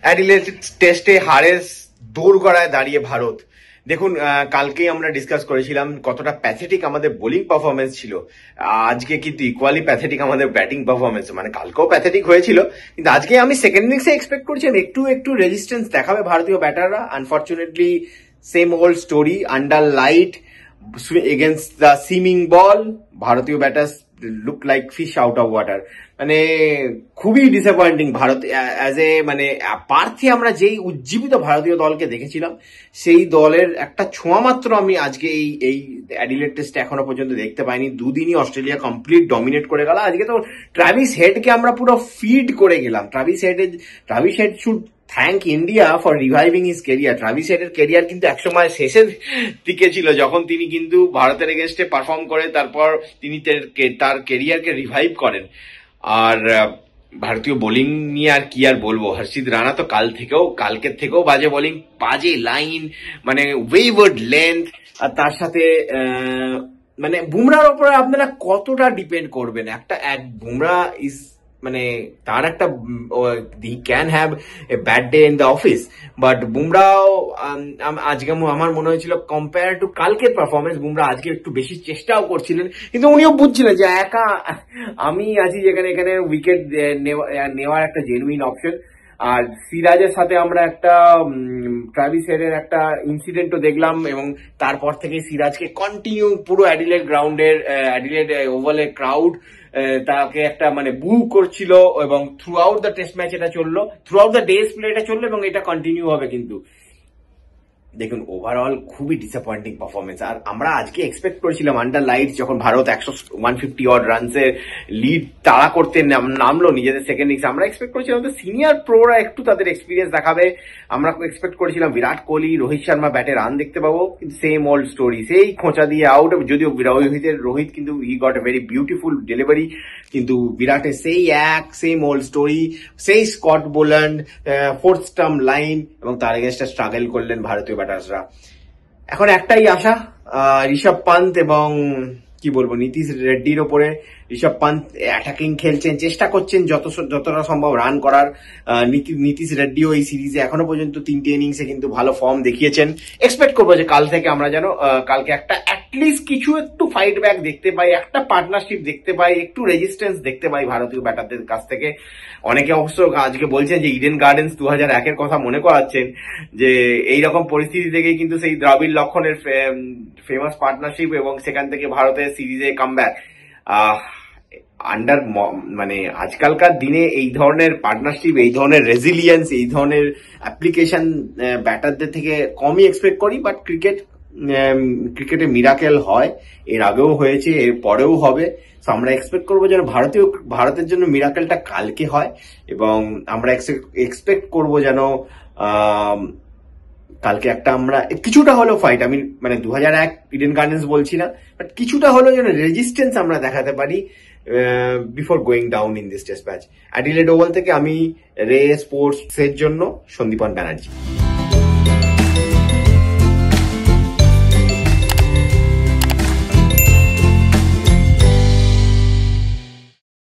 Adelaide টেস্টে হারের দোরগড়ায় দাঁড়িয়ে ভারত। দেখুন, কালকেই আমরা ডিসকাস করেছিলাম কতটা প্যাথেটিক আমাদের বোলিং পারফরমেন্স ছিল। আজকে কিন্তু ইকুয়ালি প্যাথেটিক আমাদের ব্যাটিং পারফরমেন্স, মানে কালকেও প্যাথেটিক হয়েছিল, কিন্তু আজকে আমি সেকেন্ড ইনিংসে এক্সপেক্ট করছিলাম একটু রেজিস্ট্যান্স দেখাবে ভারতীয় ব্যাটাররা। Unfortunately same old story, under light against the seaming ball, ভারতীয় batters look like fish out of water. মানে খুবই ডিসঅ্যাপয়েন্টিং ভারত অ্যাজ এ, মানে পার্থে আমরা যেই উজ্জীবিত ভারতীয় দলকে দেখেছিলাম সেই দলের একটা ছোঁয়া মাত্র আমি আজকে এই অ্যাডিলেড টেস্টে এখনো পর্যন্ত দেখতে পাইনি। দুদিনই অস্ট্রেলিয়া কমপ্লিট ডমিনেট করে গেল। আজকে তো ট্রাভিস হেডকে আমরা পুরো ফিড করে গেলাম। Travis Head should thank India for reviving his career. Travis হেডের কেরিয়ার কিন্তু একসময় শেষের দিকে ছিল, যখন তিনি কিন্তু ভারতের এগেনস্টে পারফর্ম করে তারপর তিনি তার কেরিয়ারকে রিভাইভ করেন। আর ভারতীয় বোলিং নিয়ে আর কি আর বলবো, হর্ষিত রানা তো কালকের থেকেও বাজে বোলিং, বাজে লাইন, মানে ওয়েভার্ড লেন্থ, আর তার সাথে মানে বুমরার উপরে আপনারা কতটা ডিপেন্ড করবেন। বুমরা ইজ, মানে তার একটা he can have a bad day in the office, but বুমরাও আজকে আমার মনে হয়েছিল কম্পেয়ার টু কালকের পারফরমেন্স বুমরা আজকে একটু বেশি চেষ্টাও করছিলেন, কিন্তু উনিও বুঝছিলেন যে একা আমি আছি যেখানে এখানে উইকেট নেওয়ার একটা জেনুইন অপশন। আর সিরাজের সাথে আমরা একটা ট্রাভিস হেডের একটা ইনসিডেন্টও দেখলাম, এবং তারপর থেকে সিরাজকে কন্টিনিউ পুরো অ্যাডিলেড ওভালের ক্রাউড তাকে একটা মানে বু করছিল, এবং through out the test match এটা চললো, through out the days play এটা চললো, এবং এটা কন্টিনিউ হবে। কিন্তু দেখুন, ওভারঅল খুবই ডিসঅ্যাপয়েন্টিং পারফরমেন্স। আর আমরা আজকে এক্সপেক্ট করেছিলাম আন্ডার লাইট যখন ভারত 150 অড রানসের লিড তাড়া করতে নামলো নিজেদের সেকেন্ড ইনিংস, আমরা এক্সপেক্ট করেছিলাম তো সিনিয়র প্রোরা একটু তাদের এক্সপিরিয়েন্স দেখাবে। আমরা এক্সপেক্ট করেছিলাম বিরাট কোহলি, রোহিত শর্মা ব্যাটে রান দেখতে পাবো, কিন্তু সেম ওল্ড স্টোরি, সেই খোঁচা দিয়ে আউট। যদিও রোহিত কিন্তু he got a very beautiful delivery, কিন্তু বিরাটের সেই সেম ওল্ড স্টোরি, সেই Scott Boland fourth stump line, এবং তার এগেনস্টে স্ট্রাগল করলেন ভারতীয় ব্যাটার্সরা। এখন একটাই আশা ঋষভ পান্ত এবং কি বলবো নীতিশ রেড্ডির ওপরে। ঋষভ পান্ত অ্যাটাকিং খেলছেন, চেষ্টা করছেন যতটা সম্ভব রান করার। নীতিশ রেড্ডিও এই সিরিজে এখনো পর্যন্ত 3টে ইনিংসে কিন্তু ভালো ফর্ম দেখিয়েছেন। এক্সপেক্ট করবো যে কাল থেকে আমরা যেন কালকে একটা অ্যাটলিস্ট কিছু একটু ফাইট ব্যাক দেখতে পাই, একটা পার্টনারশিপ দেখতে পাই, একটু রেজিস্ট্যান্স দেখতে পাই ভারতীয় ব্যাটারদের কাছ থেকে। অনেকে অবশ্য আজকে বলছেন যে ইডেন গার্ডেন্স 2001-এর কথা মনে করাচ্ছেন, যে এইরকম পরিস্থিতি থেকেই কিন্তু সেই দ্রাবিড় লক্ষণের ফেমাস পার্টনারশিপ, এবং সেখান থেকে ভারতের সিরিজে কামব্যাক। মানে আজকালকার দিনে এই ধরনের পার্টনারশিপ, এই ধরনের রেজিলিয়েন্স, এই ধরনের অ্যাপ্লিকেশন ব্যাটারদের থেকে কমই এক্সপেক্ট করি। বাট ক্রিকেটে মিরাকেল হয়, এর আগেও হয়েছে, এর পরেও হবে। তো আমরা এক্সপেক্ট করবো যেন ভারতের জন্য মিরাকেলটা কালকে হয়, এবং আমরা এক্সপেক্ট করবো যেন কালকে একটা আমরা কিছুটা হলেও ফাইট, আমি মানে 2001 ইডেন গার্ডেন্স বলছি না, বাট কিছুটা হলেও যেন রেজিস্ট্যান্স আমরা দেখাতে পারি before going down in this test match. Adelaide oval থেকে আমি রে স্পোর্টস এর জন্য সন্দীপন ব্যানার্জি।